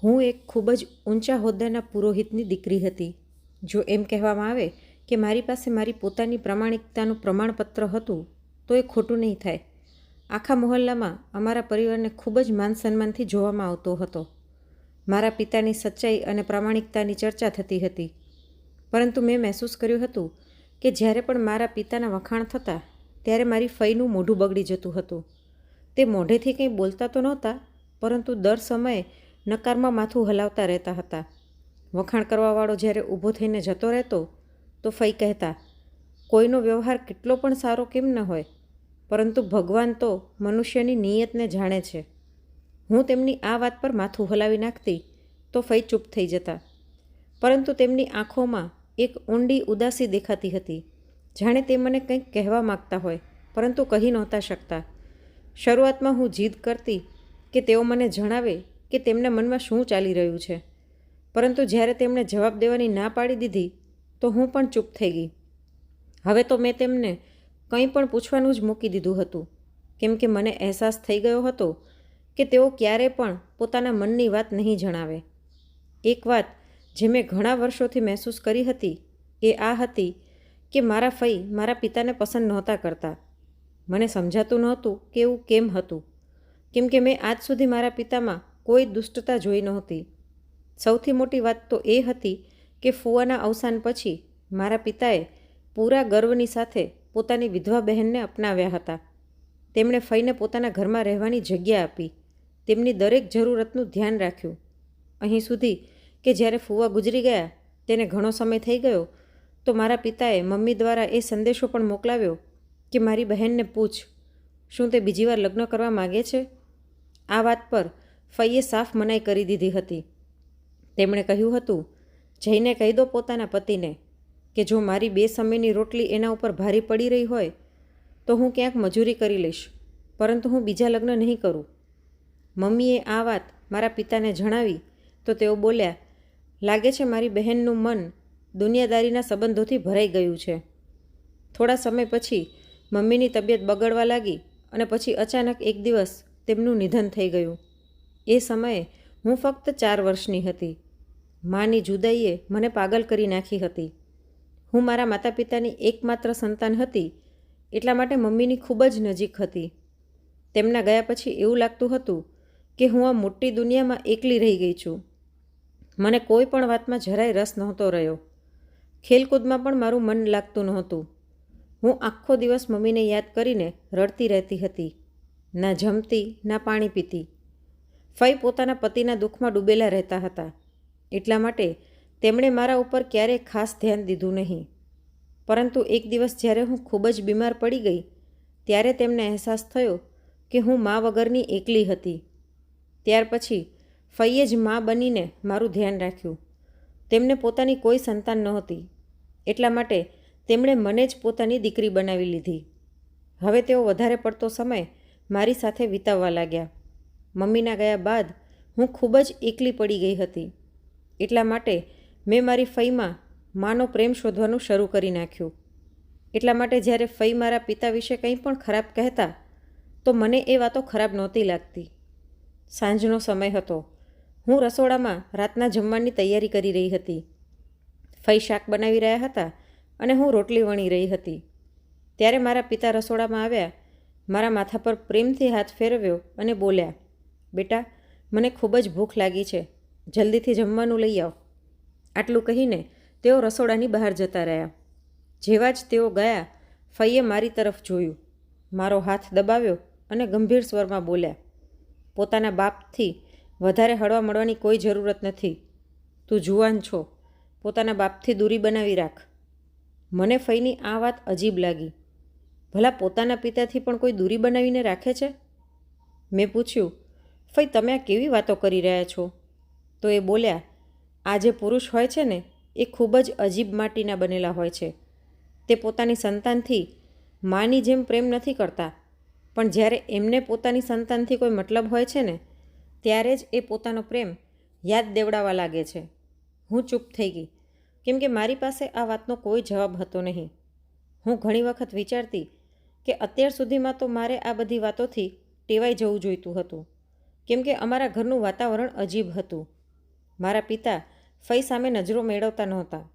હું એક ખૂબ જ ઊંચા હોદ્દાના પુરોહિતની દીકરી હતી. જો એમ કહેવામાં આવે કે મારી પાસે મારી પોતાની પ્રામાણિકતાનું પ્રમાણપત્ર હતું તો એ ખોટું નહીં થાય. આખા મહોલ્લામાં અમારા પરિવારને ખૂબ જ માન સન્માનથી જોવામાં આવતો હતો. મારા પિતાની સચ્ચાઈ અને પ્રામાણિકતાની ચર્ચા થતી હતી. પરંતુ મેં મહેસૂસ કર્યું હતું કે જ્યારે પણ મારા પિતાના વખાણ થતા ત્યારે મારી ફઈનું મોઢું બગડી જતું હતું. તે મોઢેથી કંઈ બોલતા તો નહોતા, પરંતુ દર સમયે નકારમાં માથું હલાવતા રહેતા હતા. વખાણ કરવાવાળો જ્યારે ઊભો થઈને જતો રહેતો તો ફઈ કહેતા, કોઈનો વ્યવહાર કેટલો પણ સારો કેમ ન હોય, પરંતુ ભગવાન તો મનુષ્યની નિયતને જાણે છે. હું તેમની આ વાત પર માથું હલાવી નાખતી તો ફઈ ચૂપ થઈ જતા, પરંતુ તેમની આંખોમાં એક ઊંડી ઉદાસી દેખાતી હતી, જાણે તે મને કંઈક કહેવા માગતા હોય પરંતુ કહી નહોતા શકતા. શરૂઆતમાં હું જીદ કરતી કે તેઓ મને જણાવે કે તેમના મનમાં શું ચાલી રહ્યું છે, પરંતુ જ્યારે તેમણે જવાબ દેવાની ના પાડી દીધી તો હું પણ ચૂપ થઈ ગઈ. હવે તો મેં તેમને કંઈ પણ પૂછવાનું જ મૂકી દીધું હતું, કેમ કે મને અહેસાસ થઈ ગયો હતો કે તેઓ ક્યારે પણ પોતાના મનની વાત નહીં જણાવે. એક વાત જે મેં ઘણા વર્ષોથી મહેસૂસ કરી હતી એ આ હતી કે મારા ફઈ મારા પિતાને પસંદ નહોતા કરતા. મને સમજાતું નહોતું કે એવું કેમ હતું, કેમ કે મેં આજ સુધી મારા પિતામાં કોઈ દુષ્ટતા જોઈ નહોતી. સૌથી મોટી વાત તો એ હતી કે ફુવાના અવસાન પછી મારા પિતાએ પૂરા ગર્વની સાથે પોતાની વિધવા બહેનને અપનાવ્યા હતા. તેમણે ફઈને પોતાના ઘરમાં રહેવાની જગ્યા આપી, તેમની દરેક જરૂરતનું ધ્યાન રાખ્યું. અહીં સુધી કે જ્યારે ફુવા ગુજરી ગયા તેને ઘણો સમય થઈ ગયો તો મારા પિતાએ મમ્મી દ્વારા એ સંદેશો પણ મોકલાવ્યો કે મારી બહેનને પૂછ, શું તે બીજી વાર લગ્ન કરવા માગે છે? આ વાત પર ફઈએ સાફ મનાઈ કરી દીધી હતી. તેમણે કહ્યું હતું, જઈને કહી દો પોતાના પતિને કે જો મારી 2 સમયની રોટલી એના ઉપર ભારી પડી રહી હોય તો હું ક્યાંક મજૂરી કરી લઈશ, પરંતુ હું બીજા લગ્ન નહીં કરું. મમ્મીએ આ વાત મારા પિતાને જણાવી તો તેઓ બોલ્યા, લાગે છે મારી બહેનનું મન દુનિયાદારીના સંબંધોથી ભરાઈ ગયું છે. થોડા સમય પછી મમ્મીની તબિયત બગડવા લાગી અને પછી અચાનક એક દિવસ તેમનું નિધન થઈ ગયું. એ સમયે હું ફક્ત 4 વર્ષની હતી. માની જુદાઈએ મને પાગલ કરી નાખી હતી. હું મારા માતા પિતાની એકમાત્ર સંતાન હતી, એટલા માટે મમ્મીની ખૂબ જ નજીક હતી. તેમના ગયા પછી એવું લાગતું હતું કે હું આ મોટી દુનિયામાં એકલી રહી ગઈ છું. મને કોઈ પણ વાતમાં જરાય રસ નહોતો રહ્યો. ખેલકૂદમાં પણ મારું મન લાગતું નહોતું. હું આખો દિવસ મમ્મીને યાદ કરીને રડતી રહેતી હતી, ના જમતી ના પાણી પીતી. ફઈ પોતાના પતિના દુઃખમાં ડૂબેલા રહેતા હતા, એટલા માટે તેમણે મારા ઉપર ક્યારેય ખાસ ધ્યાન દીધું નહીં. પરંતુ એક દિવસ જ્યારે હું ખૂબ જ બીમાર પડી ગઈ ત્યારે તેમને અહેસાસ થયો કે હું મા વગરની એકલી હતી. ત્યાર પછી ફઈએ જ મા બનીને મારું ધ્યાન રાખ્યું. તેમને પોતાની કોઈ સંતાન નહોતી, એટલા માટે તેમણે મને જ પોતાની દીકરી બનાવી લીધી. હવે તેઓ વધારે પડતો સમય મારી સાથે વિતાવવા લાગ્યા. મમ્મીના ગયા બાદ હું ખૂબ જ એકલી પડી ગઈ હતી, એટલા માટે મેં મારી ફઈમાં માનો પ્રેમ શોધવાનું શરૂ કરી નાખ્યું. એટલા માટે જ્યારે ફઈ મારા પિતા વિશે કંઈ પણ ખરાબ કહેતા તો મને એ વાતો ખરાબ નહોતી લાગતી. સાંજનો સમય હતો. હું રસોડામાં રાતના જમવાની તૈયારી કરી રહી હતી. ફઈ શાક બનાવી રહ્યા હતા અને હું રોટલી વણી રહી હતી. ત્યારે મારા પિતા રસોડામાં આવ્યા, મારા માથા પર પ્રેમથી હાથ ફેરવ્યો અને બોલ્યા, બેટા, મને ખૂબ જ ભૂખ લાગી છે, જલ્દીથી જમવાનું લઈ આવ. આટલું કહીને તેઓ રસોડાની બહાર જતા રહ્યા. જેવા જ તેઓ ગયા, ફઈએ મારી તરફ જોયું, મારો હાથ દબાવ્યો અને ગંભીર સ્વરમાં બોલ્યા, પોતાના બાપથી વધારે હળવા મળવાની કોઈ જરૂરત નથી. તું જુવાન છો, પોતાના બાપથી દૂરી બનાવી રાખ. મને ફઈની આ વાત અજીબ લાગી. ભલા પોતાના પિતાથી પણ કોઈ દૂરી બનાવીને રાખે છે? મેં પૂછ્યું, ફઈ તમે આ કેવી વાતો કરી રહ્યા છો? તો એ બોલ્યા, આ જે પુરુષ હોય છે ને એ ખૂબ જ અજીબ માટીના બનેલા હોય છે. તે પોતાની સંતાનથી માની જેમ પ્રેમ નથી કરતા, પણ જ્યારે એમને પોતાની સંતાનથી કોઈ મતલબ હોય છે ને ત્યારે જ એ પોતાનો પ્રેમ યાદ દેવડાવવા લાગે છે. હું ચૂપ થઈ ગઈ, કેમ કે મારી પાસે આ વાતનો કોઈ જવાબ હતો નહીં. હું ઘણી વખત વિચારતી કે અત્યાર સુધીમાં તો મારે આ બધી વાતોથી ટેવાઈ જવું જોઈતું હતું, કેમ કે અમારા ઘરનું વાતાવરણ અજીબ હતું. મારા પિતા ફઈ સામે નજરો મેળવતા નહોતા.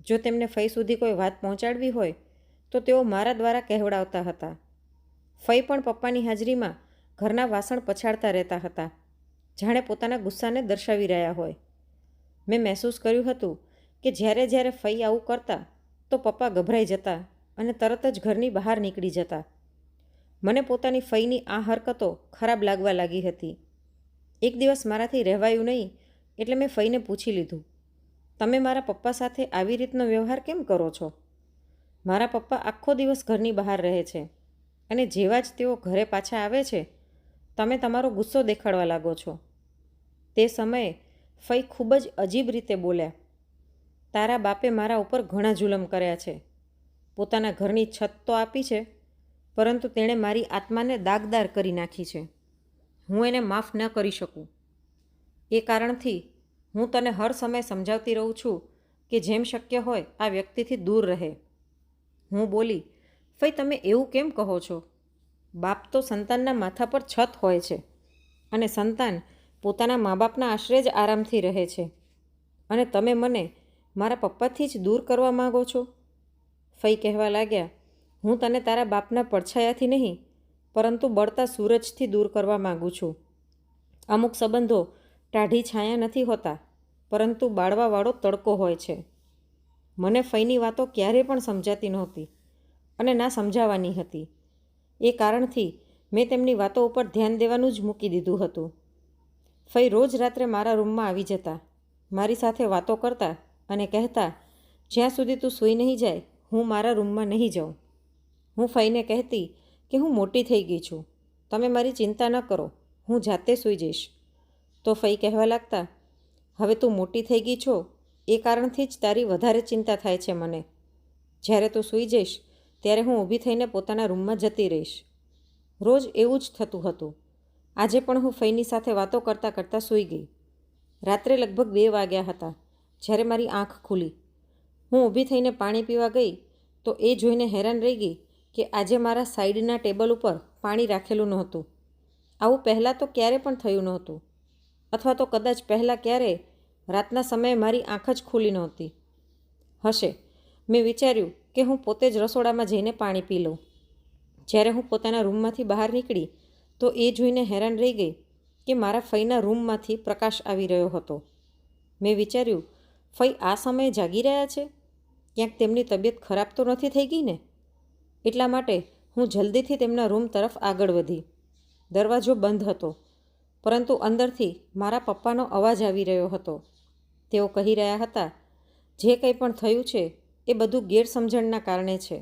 જો તેમને ફઈ સુધી કોઈ વાત પહોંચાડવી હોય તો તેઓ મારા દ્વારા કહેવડાવતા હતા. ફઈ પણ પપ્પાની હાજરીમાં ઘરના વાસણ પછાડતા રહેતા હતા, જાણે પોતાના ગુસ્સાને દર્શાવી રહ્યા હોય. મેં મહેસૂસ કર્યું હતું કે જ્યારે જ્યારે ફઈ આવું કરતા તો પપ્પા ગભરાઈ જતા અને તરત જ ઘરની બહાર નીકળી જતા. મને પોતાની ફઈની આ હરકતો ખરાબ લાગવા લાગી હતી. એક દિવસ મારાથી રહેવાયું નહીં એટલે મેં ફઈને પૂછી લીધું, તમે મારા પપ્પા સાથે આવી રીતનો વ્યવહાર કેમ કરો છો? મારા પપ્પા આખો દિવસ ઘરની બહાર રહે છે અને જેવા જ તેઓ ઘરે પાછા આવે છે તમે તમારો ગુસ્સો દેખાડવા લાગો છો. તે સમયે ફઈ ખૂબ જ અજીબ રીતે બોલ્યા, તારા બાપે મારા ઉપર ઘણા જુલમ કર્યા છે. પોતાના ઘરની છત તો આપી છે, પરંતુ તેણે મારી આત્માને દાગદાર કરી નાખી છે. હું એને માફ ન કરી શકું. એ કારણથી હું તને હર સમય સમજાવતી રહું છું કે જેમ શક્ય હોય આ વ્યક્તિથી દૂર રહે. હું બોલી, ફઈ તમે એવું કેમ કહો છો? બાપ તો સંતાનના માથા પર છત હોય છે અને સંતાન પોતાના મા બાપના આશરે જ આરામથી રહે છે, અને તમે મને મારા પપ્પાથી જ દૂર કરવા માગો છો? ફઈ કહેવા લાગ્યા, હું તને તારા બાપના પડછાયાથી નહીં પરંતુ બળતા સૂરજથી દૂર કરવા માગું છું. અમુક સંબંધો ટાઢી છાયા નથી હોતા, પરંતુ બાળવાવાળો તડકો હોય છે. મને ફઈની વાતો ક્યારેય પણ સમજાતી નહોતી અને ના સમજાવવાની હતી. એ કારણથી મેં તેમની વાતો ઉપર ધ્યાન દેવાનું જ મૂકી દીધું હતું. ફઈ રોજ રાત્રે મારા રૂમમાં આવી જતા, મારી સાથે વાતો કરતા અને કહેતા, જ્યાં સુધી તું સૂઈ નહીં જાય હું મારા રૂમમાં નહીં જાઉં. હું ફઈને કહેતી કે હું મોટી થઈ ગઈ છું, તમે મારી ચિંતા ન કરો, હું જાતે સૂઈ જઈશ. તો ફઈ કહેવા લાગતા, હવે તું મોટી થઈ ગઈ છો એ કારણથી જ તારી વધારે ચિંતા થાય છે મને. જ્યારે તું સૂઈ જઈશ ત્યારે હું ઊભી થઈને પોતાના રૂમમાં જતી રહીશ. રોજ એવું જ થતું હતું. આજે પણ હું ફઈની સાથે વાતો કરતાં કરતાં સૂઈ ગઈ. રાત્રે લગભગ 2 વાગ્યા હતા જ્યારે મારી આંખ ખુલી. હું ઊભી થઈને પાણી પીવા ગઈ તો એ જોઈને હેરાન રહી ગઈ કે આજે મારા સાઈડના ટેબલ ઉપર પાણી રાખેલું નહોતું. આવું પહેલાં તો ક્યારે પણ થયું નહોતું, અથવા તો કદાચ પહેલાં ક્યારેય રાતના સમયે મારી આંખ જ ખુલી નહોતી. હશે. મેં વિચાર્યું કે હું પોતે જ રસોડામાં જઈને પાણી પી લઉં. જ્યારે હું પોતાના રૂમમાંથી બહાર નીકળી તો એ જોઈને હેરાન રહી ગઈ કે મારા ફઈના રૂમમાંથી પ્રકાશ આવી રહ્યો હતો. મેં વિચાર્યું, ફઈ આ સમયે જાગી રહ્યા છે? ક્યાંક તેમની તબિયત ખરાબ તો નથી થઈ ગઈ ને? એટલા માટે હું જલ્દીથી તેમના રૂમ તરફ આગળ વધી. દરવાજો બંધ હતો, પરંતુ અંદરથી મારા પપ્પાનો અવાજ આવી રહ્યો હતો. તેઓ કહી રહ્યા હતા, જે કંઈ પણ થયું છે એ બધું ગેરસમજણના કારણે છે,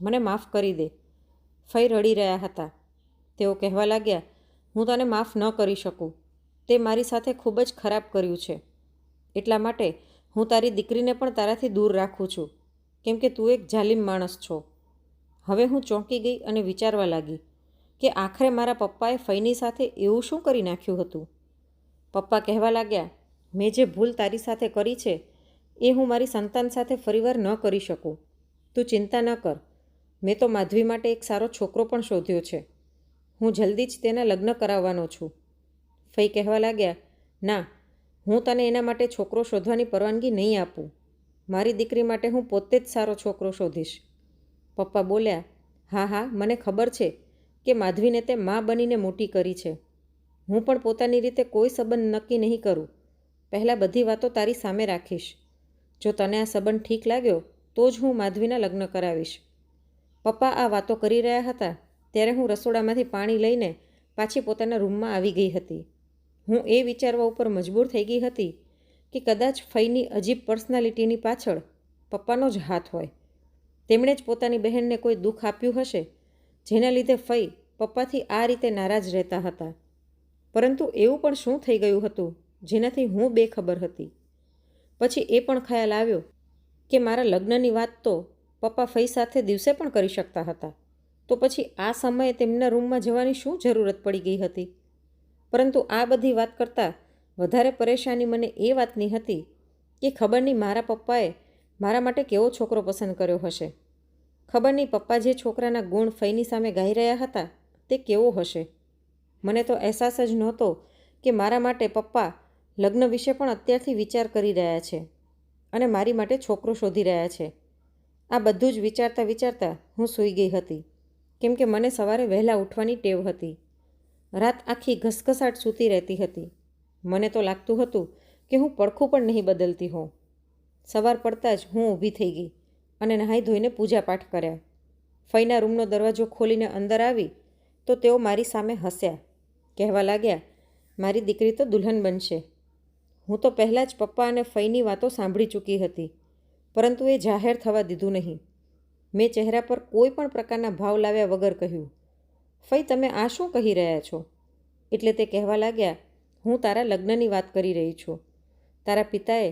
મને માફ કરી દે. ફઈ રડી રહ્યા હતા. તેઓ કહેવા લાગ્યા, હું તને માફ ન કરી શકું. તે મારી સાથે ખૂબ જ ખરાબ કર્યું છે. એટલા માટે હું તારી દીકરીને પણ તારાથી દૂર રાખું છું, કેમ કે તું એક જાલિમ માણસ છો. હવે હું ચોંકી ગઈ અને વિચારવા લાગી કે આખરે મારા પપ્પાએ ફઈની સાથે એવું શું કરી નાખ્યું હતું. પપ્પા કહેવા લાગ્યા, મેં જે ભૂલ તારી સાથે કરી છે એ હું મારી સંતાન સાથે ફરીવાર ન કરી શકું. તું ચિંતા ન કર. મેં તો માધવી માટે એક સારો છોકરો પણ શોધ્યો છે. હું જલ્દી જ તેના લગ્ન કરાવવાનો છું. ફઈ કહેવા લાગ્યા, ના, હું તને એના માટે છોકરો શોધવાની પરવાનગી નહીં આપું. મારી દીકરી માટે હું પોતે જ સારો છોકરો શોધીશ. પપ્પા બોલ્યા, હા હા, મને ખબર છે કે માધવીને તે મા બનીને મોટી કરી છે. હું પણ પોતાની રીતે કોઈ સંબંધ નક્કી નહીં કરું. પહેલાં બધી વાતો તારી સામે રાખીશ. જો તને આ સંબંધ ઠીક લાગ્યો તો જ હું માધવીના લગ્ન કરાવીશ. પપ્પા આ વાતો કરી રહ્યા હતા ત્યારે હું રસોડામાંથી પાણી લઈને પાછી પોતાના રૂમમાં આવી ગઈ હતી. હું એ વિચારવા ઉપર મજબૂર થઈ ગઈ હતી કે કદાચ ફઈની અજીબ પર્સનાલિટીની પાછળ પપ્પાનો જ હાથ હોય. તેમણે જ પોતાની બહેનને કોઈ દુઃખ આપ્યું હશે, જેના લીધે ફઈ પપ્પાથી આ રીતે નારાજ રહેતા હતા. પરંતુ એવું પણ શું થઈ ગયું હતું જેનાથી હું બેખબર હતી. પછી એ પણ ખ્યાલ આવ્યો કે મારા લગ્નની વાત તો પપ્પા ફઈ સાથે દિવસે પણ કરી શકતા હતા, તો પછી આ સમયે તેમના રૂમમાં જવાની શું જરૂરત પડી ગઈ હતી. પરંતુ આ બધી વાત કરતાં વધારે પરેશાની મને એ વાતની હતી કે ખબર નહીં મારા પપ્પાએ મારા માટે કેવો છોકરો પસંદ કર્યો હશે. ખબર નહીં પપ્પા જે છોકરાના ગુણ ફઈની સામે ગાઈ રહ્યા હતા તે કેવો હશે. મને તો અહેસાસ જ નહોતો કે મારા માટે પપ્પા લગ્ન વિશે પણ અત્યારથી વિચાર કરી રહ્યા છે અને મારી માટે છોકરો શોધી રહ્યા છે. આ બધું જ વિચારતા વિચારતા હું સૂઈ ગઈ હતી, કેમ કે મને સવારે વહેલા ઉઠવાની ટેવ હતી. રાત આખી ઘસઘસાટ સૂતી રહેતી હતી. મને તો લાગતું હતું કે હું પડખું પણ નહીં બદલતી હોઉં. સવાર પડતાં જ હું ઊભી થઈ ગઈ અને નહાઈ ધોઈને પૂજાપાઠ કર્યા. ફઈના રૂમનો દરવાજો ખોલીને અંદર આવી તો તેઓ મારી સામે હસ્યા. કહેવા લાગ્યા, મારી દીકરી તો દુલ્હન બનશે. હું તો પહેલાં જ પપ્પા અને ફઈની વાતો સાંભળી ચૂકી હતી, પરંતુ એ જાહેર થવા દીધું નહીં. મેં ચહેરા પર કોઈ પણ પ્રકારના ભાવ લાવ્યા વગર કહ્યું, ફઈ, તમે આ શું કહી રહ્યા છો? એટલે તે કહેવા લાગ્યા, હું તારા લગ્નની વાત કરી રહી છું. તારા પિતાએ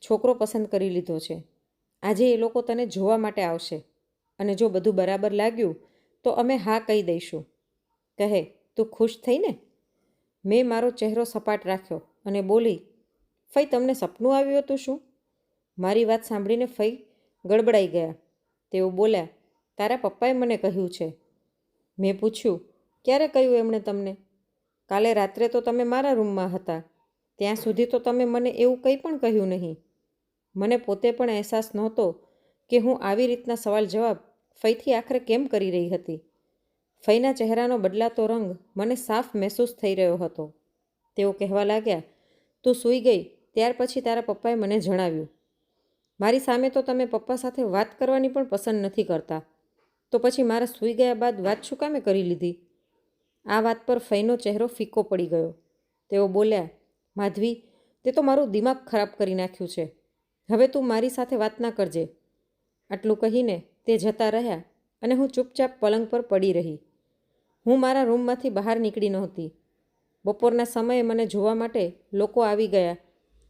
છોકરો પસંદ કરી લીધો છે. આજે એ લોકો તને જોવા માટે આવશે અને જો બધું બરાબર લાગ્યું તો અમે હા કહી દઈશું. કહે, તું ખુશ થઈ ને? મેં મારો ચહેરો સપાટ રાખ્યો અને બોલી, ફઈ, તમને સપનું આવ્યું હતું શું? મારી વાત સાંભળીને ફઈ ગડબડાઈ ગયા. તેઓ બોલ્યા, તારા પપ્પાએ મને કહ્યું છે. મેં પૂછ્યું, ક્યારે કહ્યું એમણે તમને? કાલે રાત્રે તો તમે મારા રૂમમાં હતા. ત્યાં સુધી તો તમે મને એવું કંઈ પણ કહ્યું નહીં. મને પોતે પણ અહેસાસ નહોતો કે હું આવી રીતના સવાલ જવાબ ફઈથી આખરે કેમ કરી રહી હતી. ફઈના ચહેરાનો બદલાતો રંગ મને સાફ મહેસૂસ થઈ રહ્યો હતો. તેઓ કહેવા લાગ્યા, તું સૂઈ ગઈ ત્યાર પછી તારા પપ્પાએ મને જણાવ્યું. મારી સામે તો તમે પપ્પા સાથે વાત કરવાની પણ પસંદ નથી કરતા, તો પછી મારા સૂઈ ગયા બાદ વાત શું કામે કરી લીધી? આ વાત પર ફઈનો ચહેરો ફીકો પડી ગયો. તેઓ બોલ્યા, માધવી, તે તો મારું દિમાગ ખરાબ કરી નાખ્યું છે. હવે તું મારી સાથે વાત ના કરજે. આટલું કહીને તે જતા રહ્યા અને હું ચૂપચાપ પલંગ પર પડી રહી. હું મારા રૂમમાંથી બહાર નીકળી નહોતી. બપોરના સમયે મને જોવા માટે લોકો આવી ગયા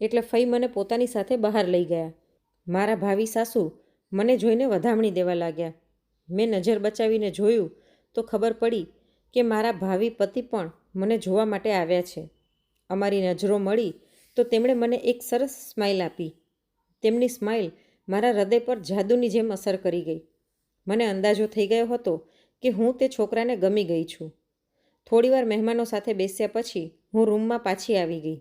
એટલે ફઈ મને પોતાની સાથે બહાર લઈ ગયા. મારા ભાવિ સાસુ મને જોઈને વધામણી દેવા લાગ્યા. મેં નજર બચાવીને જોયું તો ખબર પડી કે મારા ભાવિ પતિ પણ મને જોવા માટે આવ્યા છે. અમારી નજરો મળી તો તેમણે મને એક સરસ સ્માઇલ આપી. તેમની સ્માઇલ મારા હૃદય પર જાદુની જેમ અસર કરી ગઈ. મને અંદાજો થઈ ગયો હતો કે હું તે છોકરાને ગમી ગઈ છું. થોડીવાર મહેમાનો સાથે બેસ્યા પછી હું રૂમમાં પાછી આવી ગઈ.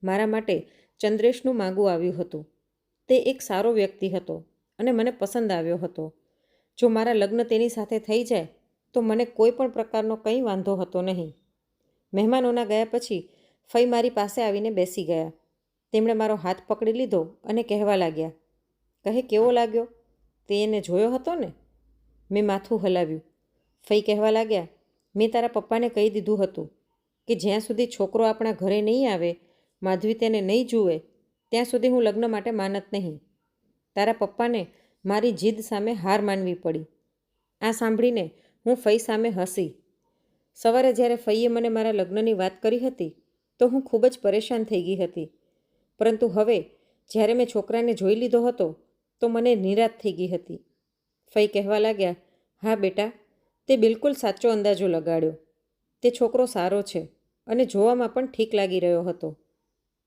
મારા માટે ચંદ્રેશનું માગું આવ્યું હતું. તે એક સારો વ્યક્તિ હતો અને મને પસંદ આવ્યો હતો. જો મારા લગ્ન તેની સાથે થઈ જાય તો મને કોઈ પણ પ્રકારનો કંઈ વાંધો હતો નહીં. મહેમાનોના ગયા પછી ફઈ મારી પાસે આવીને બેસી ગયા. તેમણે મારો હાથ પકડી લીધો અને કહેવા લાગ્યા, કહે, કેવો લાગ્યો? તે એને જોયો હતો ને? મેં માથું હલાવ્યું. ફઈ કહેવા લાગ્યા, મેં તારા પપ્પાને કહી દીધું હતું કે જ્યાં સુધી છોકરો આપણા ઘરે નહીં આવે, માધવી તેને નહીં જુએ, ત્યાં સુધી હું લગ્ન માટે માનત નહીં. તારા પપ્પાને મારી જીદ સામે હાર માનવી પડી. આ સાંભળીને હું ફઈ સામે હસી. સવારે જ્યારે ફઈએ મને મારા લગ્નની વાત કરી હતી તો હું ખૂબ જ પરેશાન થઈ ગઈ હતી, પરંતુ હવે જ્યારે મેં છોકરાને જોઈ લીધો હતો તો મને નિરાશ થઈ ગઈ હતી. ફઈ કહેવા લાગ્યા, હા બેટા, તે બિલકુલ સાચો અંદાજો લગાડ્યો. તે છોકરો સારો છે અને જોવામાં પણ ઠીક લાગી રહ્યો હતો.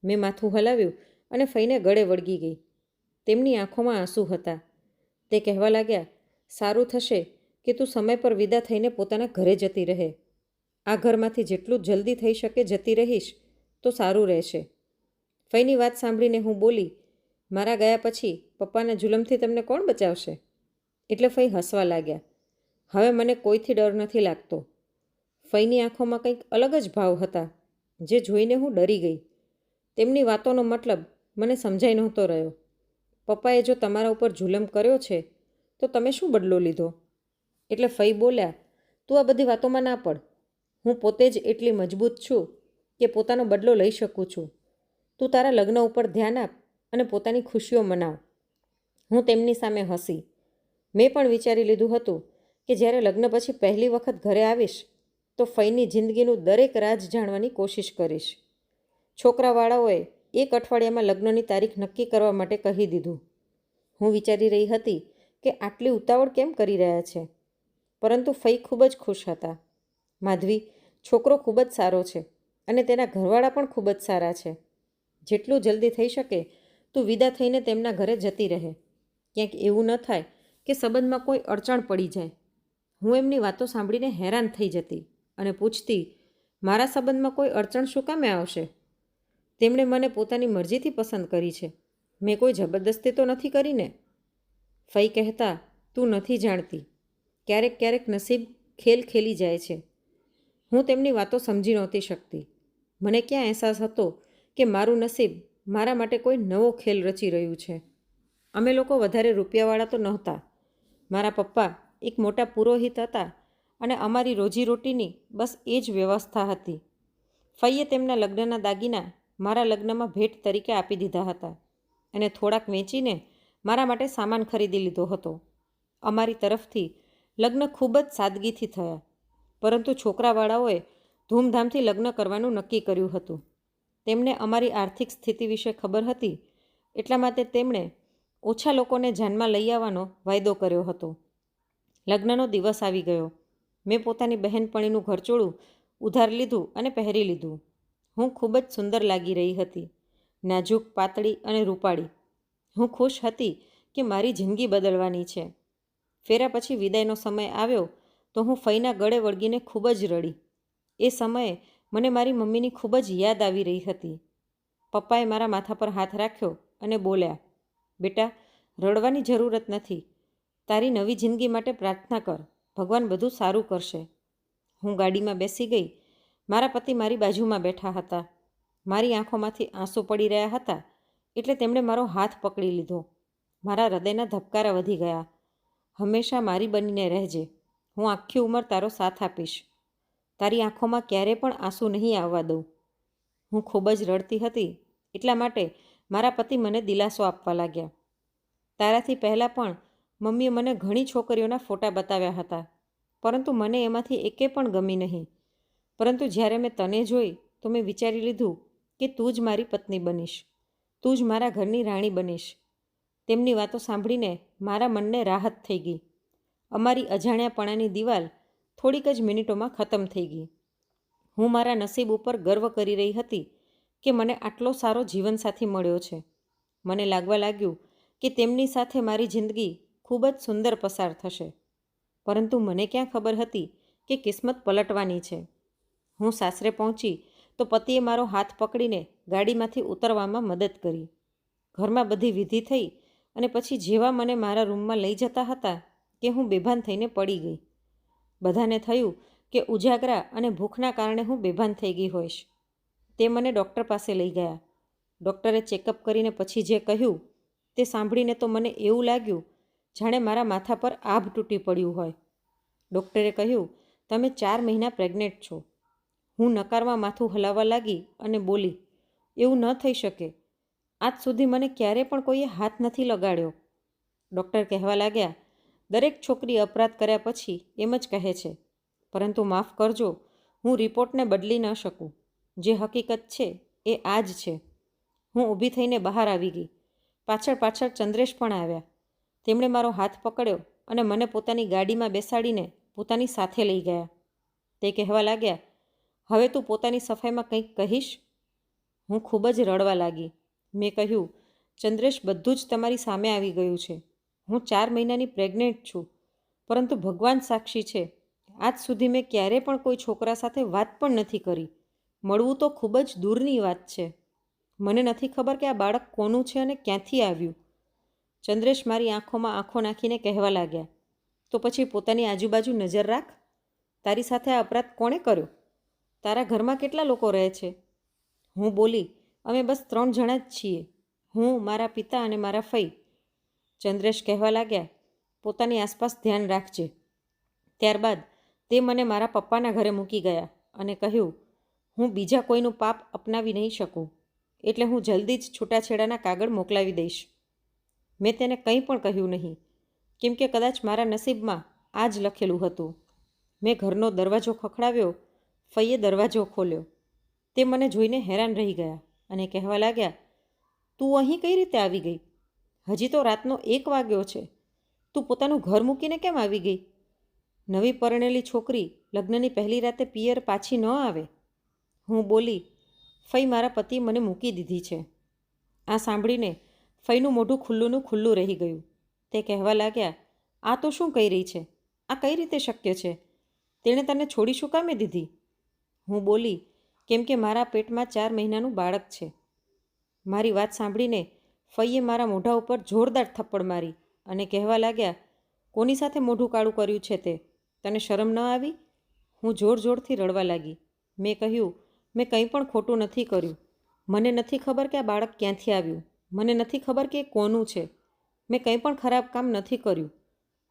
મેં માથું હલાવ્યું અને ફઈને ગળે વળગી ગઈ. તેમની આંખોમાં આંસુ હતા. તે કહેવા લાગ્યા, સારું થશે કે તું સમય પર વિદા થઈને પોતાના ઘરે જતી રહે. આ ઘરમાંથી જેટલું જલ્દી થઈ શકે જતી રહીશ તો સારું રહેશે. ફઈની વાત સાંભળીને હું બોલી, મારા ગયા પછી પપ્પાના જુલમથી તમને કોણ બચાવશે? એટલે ફઈ હસવા લાગ્યા. હવે મને કોઈથી ડર નથી લાગતો. ફઈની આંખોમાં કંઈક અલગ જ ભાવ હતા, જે જોઈને હું ડરી ગઈ. તેમની વાતોનો મતલબ મને સમજાઈ નહોતો રહ્યો. પપ્પાએ જો તમારા ઉપર જુલમ કર્યો છે તો તમે શું બદલો લીધો? એટલે ફઈ બોલ્યા, તું આ બધી વાતોમાં ના પડ. હું પોતે જ એટલી મજબૂત છું કે પોતાનો બદલો લઈ શકું છું. તું તારા લગ્ન ઉપર ધ્યાન આપ અને પોતાની ખુશીઓ મનાવ. હું તેમની સામે હસી. મેં પણ વિચારી લીધું હતું કે જ્યારે લગ્ન પછી પહેલી વખત ઘરે આવીશ તો ફઈની જિંદગીનું દરેક રાજ જાણવાની કોશિશ કરીશ. છોકરાવાળાઓએ 1 અઠવાડિયામાં લગ્નની તારીખ નક્કી કરવા માટે કહી દીધું. હું વિચારી રહી હતી કે આટલી ઉતાવળ કેમ કરી રહ્યા છે, પરંતુ ફઈ ખૂબ જ ખુશ હતા. માધવી, છોકરો ખૂબ જ સારો છે અને તેના ઘરવાળા પણ ખૂબ જ સારા છે. જેટલું જલ્દી થઈ શકે તું વિદા થઈને તેમના ઘરે જતી રહે. ક્યાંક એવું ન થાય કે સંબંધમાં કોઈ અડચણ પડી જાય. હું એમની વાતો સાંભળીને હેરાન થઈ જતી અને પૂછતી, મારા સંબંધમાં કોઈ અડચણ શું કામે આવશે? તેમણે મને પોતાની મરજીથી પસંદ કરી છે. મેં કોઈ જબરદસ્તી તો નથી કરીને. ફઈ કહેતા, તું નથી જાણતી. ક્યારેક ક્યારેક નસીબ ખેલ ખેલી જાય છે. હું તેમની વાતો સમજી નહોતી શકતી. મને ક્યાં અહેસાસ હતો કે મારું નસીબ મારા માટે કોઈ નવો ખેલ રચી રહ્યું છે. અમે લોકો વધારે રૂપિયાવાળા તો નહોતા. મારા પપ્પા એક મોટા પુરોહિત હતા અને અમારી રોજીરોટીની બસ એ જ વ્યવસ્થા હતી. ફઈએ તેમના લગ્નના દાગીના મારા લગ્નમાં ભેટ તરીકે આપી દીધા હતા અને થોડાક વેચીને મારા માટે સામાન ખરીદી લીધો હતો. અમારી તરફથી લગ્ન ખૂબ જ સાદગીથી થયા, પરંતુ છોકરાવાળાઓએ ધૂમધામથી લગ્ન કરવાનું નક્કી કર્યું હતું. તેમને અમારી આર્થિક સ્થિતિ વિશે ખબર હતી, એટલા માટે તેમણે ઓછા લોકોને જાનમાં લઈ આવવાનો વાયદો કર્યો હતો. લગ્નનો દિવસ આવી ગયો. મેં પોતાની બહેનપણીનું ઘરચોળું ઉધાર લીધું અને પહેરી લીધું. હું ખૂબ જ સુંદર લાગી રહી હતી, નાજુક, પાતળી અને રૂપાળી. હું ખુશ હતી કે મારી જિંદગી બદલવાની છે. ફેરા પછી વિદાયનો સમય આવ્યો તો હું ફઈના ગળે વળગીને ખૂબ જ રડી. એ સમયે મને મારી મમ્મીની ખૂબ જ યાદ આવી રહી હતી. પપ્પાએ મારા માથા પર હાથ રાખ્યો અને બોલ્યા, બેટા, રડવાની જરૂરત નથી. તારી નવી જિંદગી માટે પ્રાર્થના કર. ભગવાન બધું સારું કરશે. હું ગાડીમાં બેસી ગઈ. મારા પતિ મારી બાજુમાં બેઠા હતા. મારી આંખોમાંથી આંસુ પડી રહ્યા હતા એટલે તેમણે મારો હાથ પકડી લીધો. મારા હૃદયના ધબકારા વધી ગયા. હંમેશા મારી બનીને રહેજે. હું આખી ઉંમર તારો સાથ આપીશ. તારી આંખોમાં ક્યારેય પણ આંસુ નહીં આવવા દઉં. હું ખૂબ જ રડતી હતી, એટલા માટે મારા પતિ મને દિલાસો આપવા લાગ્યા. તારાથી પહેલાં પણ મમ્મીએ મને ઘણી છોકરીઓના ફોટા બતાવ્યા હતા, પરંતુ મને એમાંથી એકે પણ ગમી નહીં. પરંતુ જ્યારે મેં તને જોઈ તો મેં વિચારી લીધું કે તું જ મારી પત્ની બનીશ. તું જ મારા ઘરની રાણી બનીશ. તેમની વાતો સાંભળીને મારા મનને રાહત થઈ ગઈ. અમારી અજાણ્યાપણાની દિવાલ થોડીક જ મિનિટોમાં ખતમ થઈ ગઈ. હું મારા નસીબ ઉપર ગર્વ કરી રહી હતી કે મને આટલો સારો જીવનસાથી મળ્યો છે. મને લાગવા લાગ્યું કે તેમની સાથે મારી જિંદગી ખૂબ જ સુંદર પસાર થશે. પરંતુ મને ક્યાં ખબર હતી કે કિસ્મત પલટવાની છે. હું સાસરે પહોંચી તો પતિએ મારો હાથ પકડીને ગાડીમાંથી ઉતરવામાં મદદ કરી. ઘરમાં બધી વિધિ થઈ અને પછી જેવા મને મારા રૂમમાં લઈ જતા હતા કે હું બેભાન થઈને પડી ગઈ. બધાને થયું કે ઉજાગરા અને ભૂખના કારણે હું બેભાન થઈ ગઈ હોઈશ. તે મને ડૉક્ટર પાસે લઈ ગયા. ડૉક્ટરે ચેકઅપ કરીને પછી જે કહ્યું તે સાંભળીને તો મને એવું લાગ્યું જાણે મારા માથા પર આભ તૂટી પડ્યું હોય. ડૉક્ટરે કહ્યું, તમે 4 મહિના પ્રેગ્નેન્ટ છો. હું નકારમાં માથું હલાવવા લાગી અને બોલી, એવું ન થઈ શકે. આજ સુધી મને ક્યારેય પણ કોઈએ હાથ નથી લગાડ્યો. ડૉક્ટર કહેવા લાગ્યા, દરેક છોકરી અપરાધ કર્યા પછી એમ જ કહે છે, પરંતુ માફ કરજો, હું રિપોર્ટને બદલી ન શકું. જે હકીકત છે એ આ જ છે. હું ઊભી થઈને બહાર આવી ગઈ. પાછળ પાછળ ચંદ્રેશ પણ આવ્યા. તેમણે મારો હાથ પકડ્યો અને મને પોતાની ગાડીમાં બેસાડીને પોતાની સાથે લઈ ગયા. તે કહેવા લાગ્યા, હવે તું પોતાની સફાઈમાં કંઈક કહીશ? હું ખૂબ જ રડવા લાગી. મેં કહ્યું, ચંદ્રેશ, બધું જ તમારી સામે આવી ગયું છે. હું 4 મહિનાની પ્રેગ્નેન્ટ છું, પરંતુ ભગવાન સાક્ષી છે, આજ સુધી મેં ક્યારેય પણ કોઈ છોકરા સાથે વાત પણ નથી કરી. મળવું તો ખૂબ જ દૂરની વાત છે. મને નથી ખબર કે આ બાળક કોનું છે અને ક્યાંથી આવ્યું. ચંદ્રેશ મારી આંખોમાં આંખો નાખીને કહેવા લાગ્યા, તો પછી પોતાની આજુબાજુ નજર રાખ. તારી સાથે આ અપરાધ કોણે કર્યો? તારા ઘરમાં કેટલા લોકો રહે છે? હું બોલી, અમે બસ 3 જણા જ છીએ. હું, મારા પિતા અને મારા ફઈ. ચંદ્રેશ કહેવા લાગ્યા, પોતાની આસપાસ ધ્યાન રાખજે. ત્યારબાદ તે મને મારા પપ્પાના ઘરે મૂકી ગયા અને કહ્યું, હું બીજા કોઈનું પાપ અપનાવી નહીં શકું, એટલે હું જલ્દી જ છૂટાછેડાના કાગળ મોકલાવી દઈશ. મેં તેને કંઈ પણ કહ્યું નહીં, કેમ કે કદાચ મારા નસીબમાં આ જ લખેલું હતું. મેં ઘરનો દરવાજો ખખડાવ્યો. ફઈએ દરવાજો ખોલ્યો. તે મને જોઈને હેરાન રહી ગયા અને કહેવા લાગ્યા, તું અહીં કઈ રીતે આવી ગઈ? હજી તો રાતનો 1 વાગ્યો છે. તું પોતાનું ઘર મૂકીને કેમ આવી ગઈ? નવી પરણેલી છોકરી લગ્નની પહેલી રાતે પિયર પાછી ન આવે. હું બોલી, ફઈ, મારા પતિએ મને મૂકી દીધી છે. આ સાંભળીને ફઈનું મોઢું ખુલ્લું રહી ગયું. તે કહેવા લાગ્યા, આ તો શું કહી રહી છે? આ કઈ રીતે શક્ય છે? તેણે તને છોડી શું કામે દીધી? હું બોલી, કેમ કે મારા પેટમાં 4 મહિનાનું બાળક છે. મારી વાત સાંભળીને ફઈએ મારા મોઢા ઉપર જોરદાર થપ્પડ મારી અને કહેવા લાગ્યા, કોની સાથે મોઢું કાળું કર્યું છે તે? તને શરમ ન આવી? હું જોર જોરથી રડવા લાગી. મેં કહ્યું, મેં કંઈ પણ ખોટું નથી કર્યું. મને નથી ખબર કે આ બાળક ક્યાંથી આવ્યું. મને નથી ખબર કે એ કોનું છે. મેં કંઈ પણ ખરાબ કામ નથી કર્યું.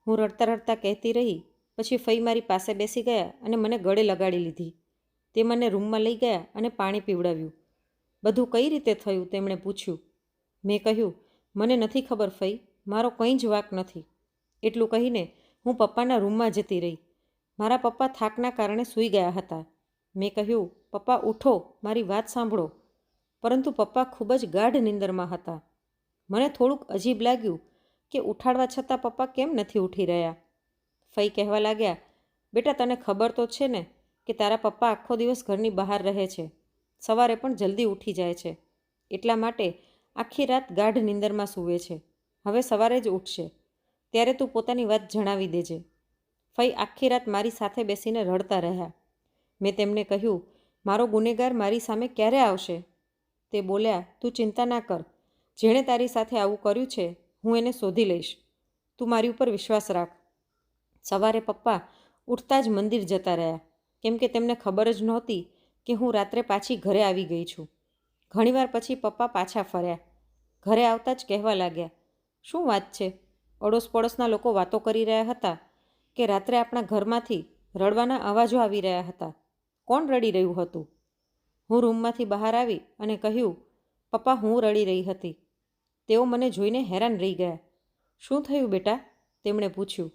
હું રડતા રડતા કહેતી રહી. પછી ફઈ મારી પાસે બેસી ગયા અને મને ગળે લગાડી લીધી. તે મને રૂમમાં લઈ ગયા અને પાણી પીવડાવ્યું. બધું કઈ રીતે થયું તેમણે પૂછ્યું. મેં કહ્યું, મને નથી ખબર ફઈ, મારો કંઈ જ વાંક નથી. એટલું કહીને હું પપ્પાના રૂમમાં જતી રહી. મારા પપ્પા થાકના કારણે સૂઈ ગયા હતા. મેં કહ્યું, પપ્પા ઉઠો, મારી વાત સાંભળો. પરંતુ પપ્પા ખૂબ જ ગાઢ નિંદરમાં હતા. મને થોડુંક અજીબ લાગ્યું કે ઉઠાડવા છતાં પપ્પા કેમ નથી ઉઠી રહ્યા. ફઈ કહેવા લાગ્યા, બેટા તને ખબર તો છે ને કે તારા પપ્પા આખો દિવસ ઘરની બહાર રહે છે, સવારે પણ જલ્દી ઉઠી જાય છે, એટલા માટે આખી રાત ગાઢ નિંદરમાં સૂવે છે. હવે સવારે જ ઉઠશે, ત્યારે તું પોતાની વાત જણાવી દેજે. ફઈ આખી રાત મારી સાથે બેસીને રડતા રહ્યા. મેં તેમને કહ્યું, મારો ગુનેગાર મારી સામે ક્યારે આવશે? તે બોલ્યા, તું ચિંતા ના કર, જેણે તારી સાથે આવું કર્યું છે હું એને શોધી લઈશ. તું મારી ઉપર વિશ્વાસ રાખ. સવારે પપ્પા ઉઠતા જ મંદિર જતા રહ્યા, કેમ કે તેમને ખબર જ નહોતી કે હું રાત્રે પાછી ઘરે આવી ગઈ છું. ઘણીવાર પછી પપ્પા પાછા ફર્યા. ઘરે આવતા જ કહેવા લાગ્યા, શું વાત છે? અડોસ પડોશના લોકો વાતો કરી રહ્યા હતા કે રાત્રે આપણા ઘરમાંથી રડવાના અવાજો આવી રહ્યા હતા. કોણ રડી રહ્યું હતું? હું રૂમમાંથી બહાર આવી અને કહ્યું, પપ્પા હું રડી રહી હતી. તેઓ મને જોઈને હેરાન રહી ગયા. શું થયું બેટા? તેમણે પૂછ્યું.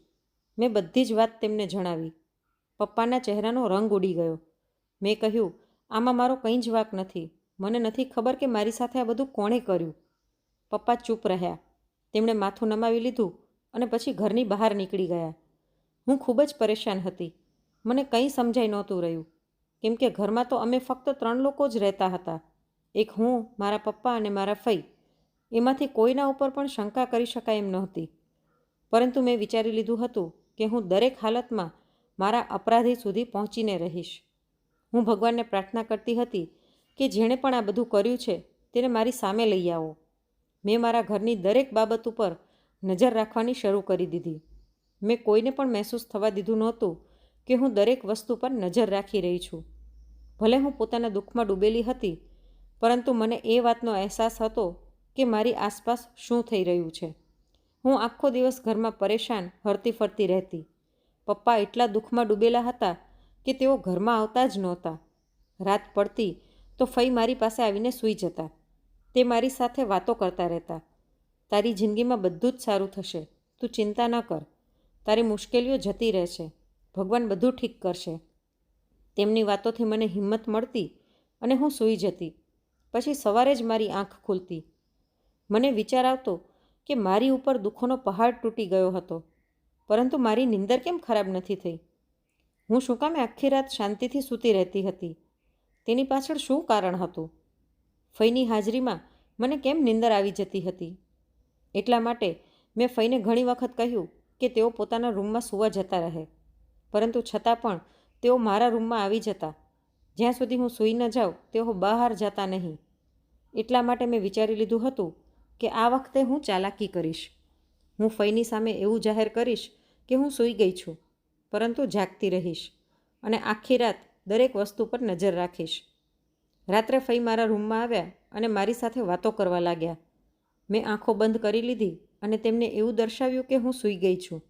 મેં બધી જ વાત તેમને જણાવી. પપ્પાના ચહેરાનો રંગ ઉડી ગયો. મેં કહ્યું, આમાં મારો કંઈ જ વાંક નથી. મને નથી ખબર કે મારી સાથે આ બધું કોણે કર્યું. પપ્પા ચૂપ રહ્યા. તેમણે માથું નમાવી લીધું અને પછી ઘરની બહાર નીકળી ગયા. હું ખૂબ જ પરેશાન હતી. મને કંઈ સમજાઈ નહોતું રહ્યું, કેમ કે ઘરમાં તો અમે ફક્ત 3 લોકો જ રહેતા હતા. એક હું, મારા પપ્પા અને મારા ફઈ. એમાંથી કોઈના ઉપર પણ શંકા કરી શકાય એમ નહોતી. પરંતુ મેં વિચારી લીધું હતું કે હું દરેક હાલતમાં મારા અપરાધી સુધી પહોંચીને રહીશ. હું ભગવાનને પ્રાર્થના કરતી હતી કે જેણે પણ આ બધું કર્યું છે તેને મારી સામે લઈ આવો. મેં મારા ઘરની દરેક બાબત ઉપર નજર રાખવાની શરૂ કરી દીધી. મેં કોઈને પણ મહેસૂસ થવા દીધું નહોતું કે હું દરેક વસ્તુ પર નજર રાખી રહી છું. ભલે હું પોતાના દુઃખમાં ડૂબેલી હતી, પરંતુ મને એ વાતનો અહેસાસ હતો કે મારી આસપાસ શું થઈ રહ્યું છે. હું આખો દિવસ ઘરમાં પરેશાન હરતી ફરતી રહેતી. પપ્પા એટલા દુઃખમાં ડૂબેલા હતા કે તેઓ ઘરમાં આવતા જ નહોતા. રાત પડતી તો ફઈ મારી પાસે આવીને સૂઈ જતા. તે મારી સાથે વાતો કરતા રહેતા. તારી જિંદગીમાં બધું જ સારું થશે, તું ચિંતા ન કર, તારી મુશ્કેલીઓ જતી રહેશે, ભગવાન બધું ઠીક કરશે. તેમની વાતોથી મને હિંમત મળતી અને હું સૂઈ જતી. પછી સવારે જ મારી આંખ ખુલતી. મને વિચાર આવતો કે મારી ઉપર દુઃખોનો પહાડ તૂટી ગયો હતો, પરંતુ મારી નિંદર કેમ ખરાબ નથી થઈ? હું શું કામ આખી રાત શાંતિથી સૂતી રહેતી હતી? તેની પાછળ શું કારણ હતું? ફઈની હાજરીમાં મને કેમ નિંદર આવી જતી હતી? એટલા માટે મેં ફઈને ઘણી વખત કહ્યું કે તેઓ પોતાના રૂમમાં સૂવા જતા રહે, પરંતુ છતાં પણ તેઓ મારા રૂમમાં આવી જતા. જ્યાં સુધી હું સૂઈ ન જાઉં તેઓ બહાર જતા નહીં. એટલા માટે મેં વિચારી લીધું હતું કે આ વખતે હું ચાલાકી કરીશ. હું ફઈની સામે એવું જાહેર કરીશ કે હું સૂઈ ગઈ છું, પરંતુ જાગતી રહીશ અને આખી રાત દરેક વસ્તુ પર નજર રાખીશ. રાત્રે ફઈ મારા રૂમમાં આવ્યા અને મારી સાથે વાતો કરવા લાગ્યા. મેં આંખો બંધ કરી લીધી અને તેમને એવું દર્શાવ્યું કે હું સૂઈ ગઈ છું.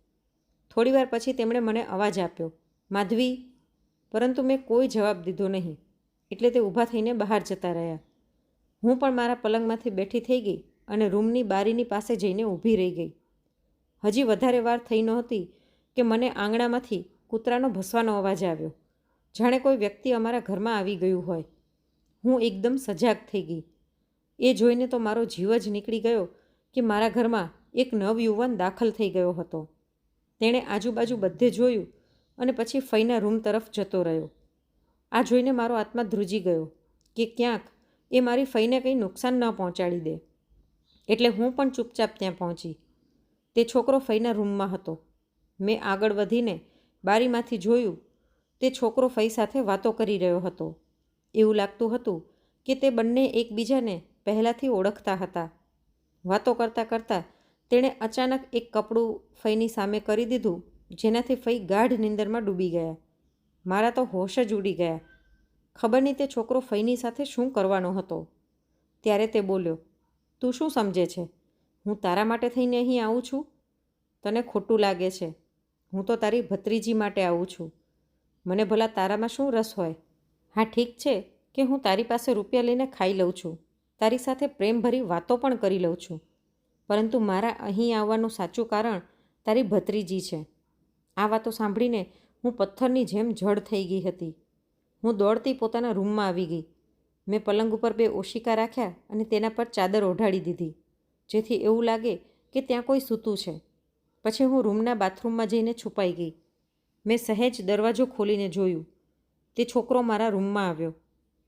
થોડીવાર પછી તેમણે મને અવાજ આપ્યો, માધવી, પરંતુ મેં કોઈ જવાબ દીધો નહીં, એટલે તે ઊભા થઈને બહાર જતા રહ્યા. હું પણ મારા પલંગમાંથી બેઠી થઈ ગઈ અને રૂમની બારીની પાસે જઈને ઊભી રહી ગઈ. હજી વધારે વાર થઈ નહોતી કે મને આંગણામાંથી કૂતરાનો ભસવાનો અવાજ આવ્યો, જાણે કોઈ વ્યક્તિ અમારા ઘરમાં આવી ગયું હોય. હું એકદમ સજાગ થઈ ગઈ. એ જોઈને તો મારો જીવ જ નીકળી ગયો કે મારા ઘરમાં એક નવયુવાન દાખલ થઈ ગયો હતો. તેણે આજુબાજુ બધે જોયું અને પછી ફઈના રૂમ તરફ જતો રહ્યો. આ જોઈને મારો આત્મા ધ્રુજી ગયો કે ક્યાંક એ મારી ફઈને કંઈ નુકસાન ન પહોંચાડી દે. એટલે હું પણ ચૂપચાપ ત્યાં પહોંચી. તે છોકરો ફઈના રૂમમાં હતો. મેં આગળ વધીને બારીમાંથી જોયું. તે છોકરો ફઈ સાથે વાતો કરી રહ્યો હતો. એવું લાગતું હતું કે તે બંને એકબીજાને પહેલાંથી ઓળખતા હતા. વાતો કરતાં કરતાં તેણે અચાનક એક કપડું ફઈની સામે કરી દીધું, જેનાથી ફઈ ગાઢ નિંદરમાં ડૂબી ગયા. મારા તો હોશ જ ઉડી ગયા. ખબર નહીં તે છોકરો ફઈની સાથે શું કરવાનો હતો. ત્યારે તે બોલ્યો, તું શું સમજે છે? હું તારા માટે થઈને અહીં આવું છું? તને ખોટું લાગે છે. હું તો તારી ભત્રીજી માટે આવું છું. મને ભલા તારામાં શું રસ હોય? હા, ઠીક છે કે હું તારી પાસે રૂપિયા લઈને ખાઈ લઉં છું, તારી સાથે પ્રેમભરી વાતો પણ કરી લઉં છું, પરંતુ મારા અહીં આવવાનું સાચું કારણ તારી ભત્રીજી છે. આ વાતો સાંભળીને હું પથ્થરની જેમ જડ થઈ ગઈ હતી. હું દોડતી પોતાના રૂમમાં આવી ગઈ. મેં પલંગ ઉપર 2 ઓશિકા રાખ્યા અને તેના પર ચાદર ઓઢાડી દીધી, જેથી એવું લાગે કે ત્યાં કોઈ સૂતું છે. પછી હું રૂમના બાથરૂમમાં જઈને છુપાઈ ગઈ. મેં સહેજ દરવાજો ખોલીને જોયું. તે છોકરો મારા રૂમમાં આવ્યો.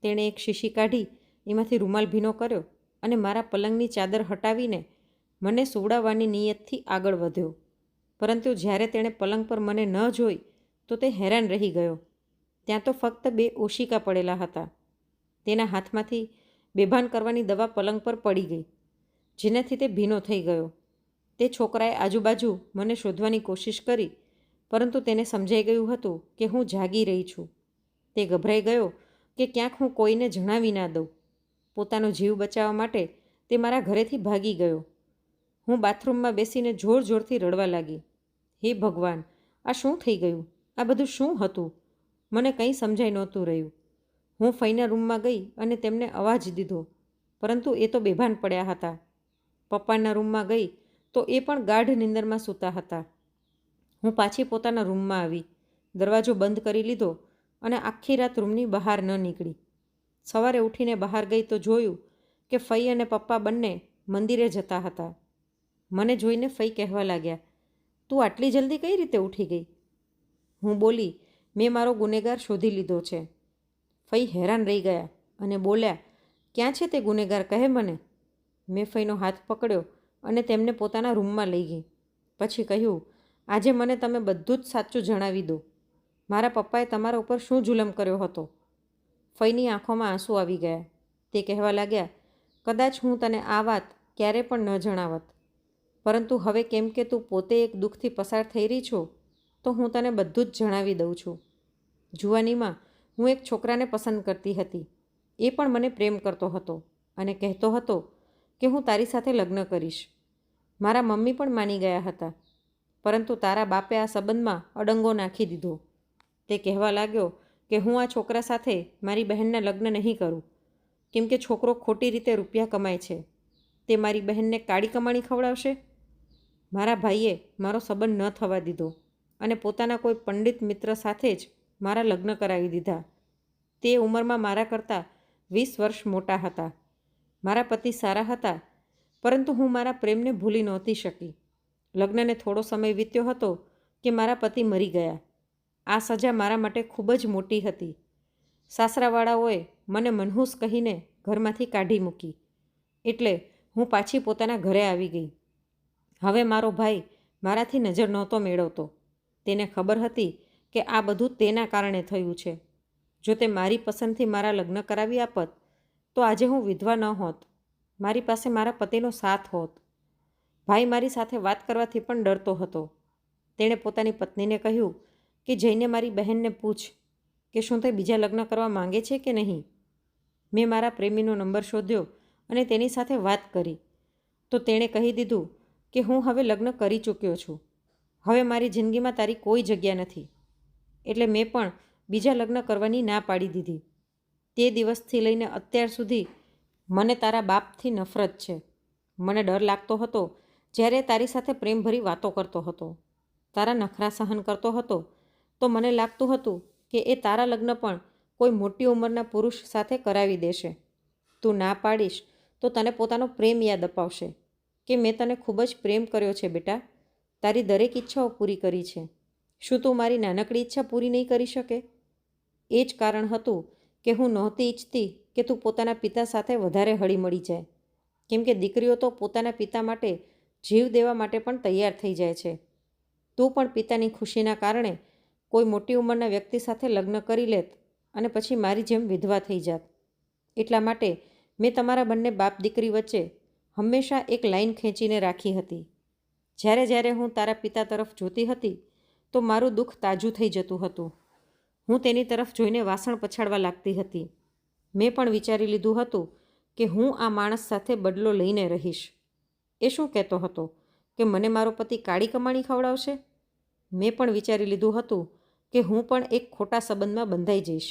તેણે એક શીશી કાઢી એમાંથી રૂમાલ ભીનો કર્યો અને મારા પલંગની ચાદર હટાવીને મને સુવડાવવાની નિયતથી આગળ વધ્યો. પરંતુ જ્યારે તેણે પલંગ પર મને ન જોઈ તો તે હેરાન રહી ગયો. ત્યાં તો ફક્ત 2 ઓશિકા પડેલા હતા. તેના હાથમાંથી બેભાન કરવાની દવા પલંગ પર પડી ગઈ, જેનાથી તે ભીનો થઈ ગયો. તે છોકરાએ આજુબાજુ મને શોધવાની કોશિશ કરી, પરંતુ તેને સમજાઈ ગયું હતું કે હું જાગી રહી છું. તે ગભરાઈ ગયો કે ક્યાંક હું કોઈને જણાવી ના દઉં. પોતાનો જીવ બચાવવા માટે તે મારા ઘરેથી ભાગી ગયો. હું બાથરૂમમાં બેસીને જોર જોરથી રડવા લાગી. હે ભગવાન, આ શું થઈ ગયું? આ બધું શું હતું? મને કંઈ સમજાઈ નહોતું રહ્યું. હું ફઈના રૂમમાં ગઈ અને તેમને અવાજ દીધો, પરંતુ એ તો બેભાન પડ્યા હતા. પપ્પાના રૂમમાં ગઈ તો એ પણ ગાઢ નિંદરમાં સૂતા હતા. હું પાછી પોતાના રૂમમાં આવી, દરવાજો બંધ કરી લીધો અને આખી રાત રૂમની બહાર ન નીકળી. સવારે ઉઠીને બહાર ગઈ તો જોયું કે ફઈ અને પપ્પા બંને મંદિરે જતા હતા. મને જોઈને ફઈ કહેવા લાગ્યા, તું આટલી જલ્દી કઈ રીતે ઉઠી ગઈ? હું બોલી, મેં મારો ગુનેગાર શોધી લીધો છે. ફઈ હેરાન રહી ગયા અને બોલ્યા, ક્યાં છે તે ગુનેગાર, કહે મને. મેં ફઈનો હાથ પકડ્યો અને તેમને પોતાના રૂમમાં લઈ ગઈ. પછી કહ્યું, આજે મને તમે બધું જ સાચું જણાવી દો. મારા પપ્પાએ તમારા ઉપર શું જુલમ કર્યો હતો? ફઈની આંખોમાં આંસુ આવી ગયા. તે કહેવા લાગ્યા, કદાચ હું તને આ વાત ક્યારે પણ ન જણાવત, પરંતુ હવે કેમ કે તું પોતે એક દુઃખથી પસાર થઈ રહી છો, તો હું તને બધું જ જણાવી દઉં છું. જુવાનીમાં હું એક છોકરાને પસંદ કરતી હતી. એ પણ મને પ્રેમ કરતો હતો અને કહેતો હતો કે હું તારી સાથે લગ્ન કરીશ. મારા મમ્મી પણ માની ગયા હતા, પરંતુ તારા બાપે આ સંબંધમાં અડંગો નાખી દીધો. તે કહેવા લાગ્યો કે હું આ છોકરા સાથે મારી બહેનના લગ્ન નહીં કરું, કેમ કે છોકરો ખોટી રીતે રૂપિયા કમાય છે. તે મારી બહેનને કાળી કમાણી ખવડાવશે. મારા ભાઈએ મારો સંબંધ ન થવા દીધો અને પોતાના કોઈ પંડિત મિત્ર સાથે જ મારા લગ્ન કરાવી દીધા. તે ઉંમરમાં મારા કરતાં 20 વર્ષ મોટા હતા. મારા પતિ સારા હતા, પરંતુ હું મારા પ્રેમને ભૂલી નહોતી શકી. લગ્નને થોડો સમય વીત્યો હતો કે મારા પતિ મરી ગયા. આ સજા મારા માટે ખૂબ જ મોટી હતી. સાસરાવાળાઓએ મને મનહૂસ કહીને ઘરમાંથી કાઢી મૂકી, એટલે હું પાછી પોતાના ઘરે આવી ગઈ. હવે મારો ભાઈ મારાથી નજર નહોતો મેળવતો. તેને ખબર હતી કે આ બધું તેના કારણે થયું છે. જો તે મારી પસંદથી મારા લગ્ન કરાવી આપત તો આજે હું વિધવા ન હોત. મારી પાસે મારા પતિનો સાથ હોત. ભાઈ મારી સાથે વાત કરવાથી પણ ડરતો હતો. તેણે પોતાની પત્નીને કહ્યું કે જઈને મારી બહેનને પૂછ કે શું તે બીજા લગ્ન કરવા માંગે છે કે નહીં. મેં મારા પ્રેમીનો નંબર શોધ્યો અને તેની સાથે વાત કરી તો તેણે કહી દીધું કે હું હવે લગ્ન કરી ચૂક્યો છું. હવે મારી જિંદગીમાં તારી કોઈ જગ્યા નથી. એટલે મેં પણ બીજા લગ્ન કરવાની ના પાડી દીધી. તે દિવસથી લઈને અત્યાર સુધી મને તારા બાપથી નફરત છે. મને ડર લાગતો હતો જ્યારે તારી સાથે પ્રેમભરી વાતો કરતો હતો, તારા નખરા સહન કરતો હતો, તો મને લાગતું હતું કે એ તારા લગ્ન પણ કોઈ મોટી ઉંમરના પુરુષ સાથે કરાવી દેશે. તું ના પાડીશ તો તને પોતાનો પ્રેમ યાદ અપાવશે કે મેં તને ખૂબ જ પ્રેમ કર્યો છે બેટા, તારી દરેક ઈચ્છાઓ પૂરી કરી છે. શું તું મારી નાનકડી ઈચ્છા પૂરી નહીં કરી શકે? એ જ કારણ હતું કે હું નહોતી ઈચ્છતી કે તું પોતાના પિતા સાથે વધારે હળીમળી જાય, કેમ કે દીકરીઓ તો પોતાના પિતા માટે જીવ દેવા માટે પણ તૈયાર થઈ જાય છે. તું પણ પિતાની ખુશીના કારણે કોઈ મોટી ઉંમરના વ્યક્તિ સાથે લગ્ન કરી લેત અને પછી મારી જેમ વિધવા થઈ જાત. એટલા માટે મેં તમારા બંને બાપ દીકરી વચ્ચે હંમેશા એક લાઈન ખેંચીને રાખી હતી. જ્યારે જ્યારે હું તારા પિતા તરફ જોતી હતી તો મારું દુઃખ તાજું થઈ જતું હતું. હું તેની તરફ જોઈને વાસણ પછાડવા લાગતી હતી. મેં પણ વિચારી લીધું હતું કે હું આ માણસ સાથે બદલો લઈને રહીશ. એ શું કહેતો હતો કે મને મારો પતિ કાળી કમાણી ખવડાવશે? મેં પણ વિચારી લીધું હતું કે હું પણ એક ખોટા સંબંધમાં બંધાઈ જઈશ.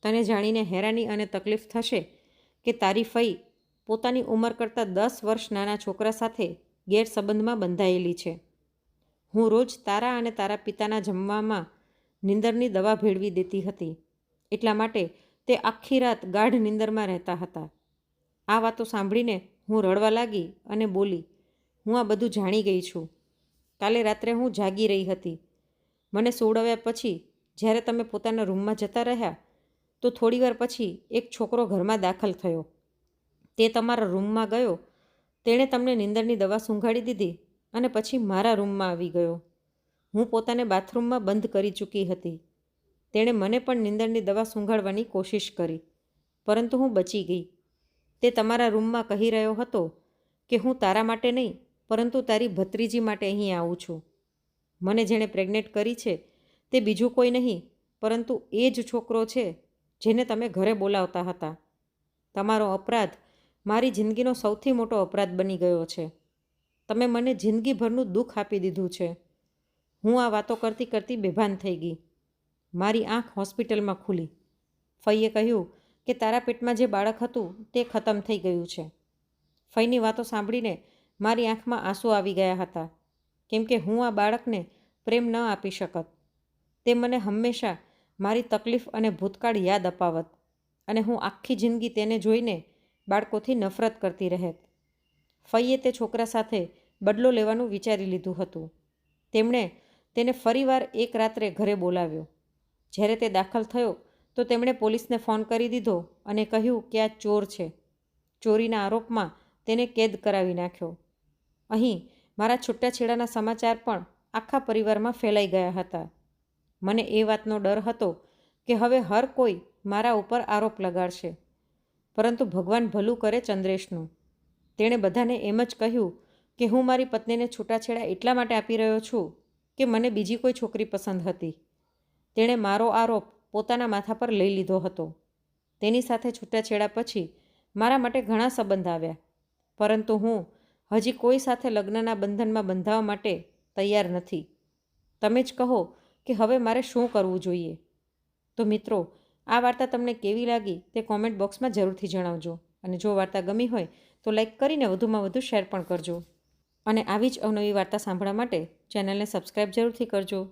તને જાણીને હેરાની અને તકલીફ થશે કે તારી ફઈ પોતાની ઉંમર કરતાં 10 વર્ષ નાના છોકરા સાથે ગેરસંબંધમાં બંધાયેલી છે. હું રોજ તારા અને તારા પિતાના જમવામાં નીંદરની દવા ભેળવી દેતી હતી. એટલા માટે તે આખી રાત ગાઢ નીંદરમાં રહેતા હતા. આ વાતો સાંભળીને હું રડવા લાગી અને બોલી, હું આ બધું જાણી ગઈ છું. કાલે રાત્રે હું જાગી રહી હતી. મને સુવડાવ્યા પછી જ્યારે તમે પોતાના રૂમમાં જતા રહ્યા તો થોડીવાર પછી એક છોકરો ઘરમાં દાખલ થયો. તે તમારા રૂમમાં ગયો. તેણે તમને નીંદરની દવા સૂંઘાડી દીધી અને પછી મારા રૂમમાં આવી ગયો. હું પોતાને બાથરૂમમાં બંધ કરી ચૂકી હતી. તેણે મને પણ નીંદરની દવા સૂંઘાડવાની કોશિશ કરી, પરંતુ હું બચી ગઈ. તે તમારા રૂમમાં કહી રહ્યો હતો કે હું તારા માટે નહીં પરંતુ તારી ભત્રીજી માટે અહીં આવું છું. મને જેણે પ્રેગ્નેન્ટ કરી છે તે બીજું કોઈ નહીં પરંતુ એ જ છોકરો છે જેને તમે ઘરે બોલાવતા હતા. તમારો અપરાધ મારી જિંદગીનો સૌથી મોટો અપરાધ બની ગયો છે. તમે મને જિંદગીભરનું દુઃખ આપી દીધું છે. હું આ વાતો કરતી કરતી બેભાન થઈ ગઈ. મારી આંખ હોસ્પિટલમાં ખુલી. ફઈએ કહ્યું કે તારા પેટમાં જે બાળક હતું તે ખતમ થઈ ગયું છે. ફઈની વાતો સાંભળીને મારી આંખમાં આંસુ આવી ગયા હતા, કેમ કે હું આ બાળકને પ્રેમ ન આપી શકત. તે મને હંમેશા મારી તકલીફ અને ભૂતકાળ યાદ અપાવત અને હું આખી જિંદગી તેને જોઈને બાળકોથી નફરત કરતી રહેત. ફઈએ તે છોકરા સાથે બદલો લેવાનું વિચારી લીધું હતું. તેમણે તેને ફરીવાર એક રાત્રે ઘરે બોલાવ્યો. જ્યારે તે દાખલ થયો તો તેમણે પોલીસને ફોન કરી દીધો અને કહ્યું કે આ ચોર છે. ચોરીના આરોપમાં તેને કેદ કરાવી નાખ્યો. અહીં મારા છૂટાછેડાના સમાચાર પણ આખા પરિવારમાં ફેલાઈ ગયા હતા. મને એ વાતનો ડર હતો કે હવે હર કોઈ મારા ઉપર આરોપ લગાડશે, પરંતુ ભગવાન ભલું કરે ચંદ્રેશનું. તેણે બધાને એમ જ કહ્યું કે હું મારી પત્નીને છૂટાછેડા એટલા માટે આપી રહ્યો છું કે મને બીજી કોઈ છોકરી પસંદ હતી. તેણે મારો આરોપ પોતાના માથા પર લઈ લીધો હતો. તેની સાથે છૂટાછેડા પછી મારા માટે ઘણા સંબંધ આવ્યા, પરંતુ હું હજી કોઈ સાથે લગ્નના બંધનમાં બંધાવા માટે તૈયાર નથી. તમે જ કહો કે હવે મારે શું કરવું જોઈએ. તો મિત્રો, આ વાર્તા તમને કેવી લાગી તે કોમેન્ટ બોક્સમાં જરૂરથી જણાવજો. અને જો વાર્તા ગમી હોય તો લાઈક કરીને વધુમાં વધુ શેર પણ કરજો. અને આવી જ અવનવી વાર્તા સાંભળવા માટે ચેનલને સબસ્ક્રાઈબ જરૂરથી કરજો.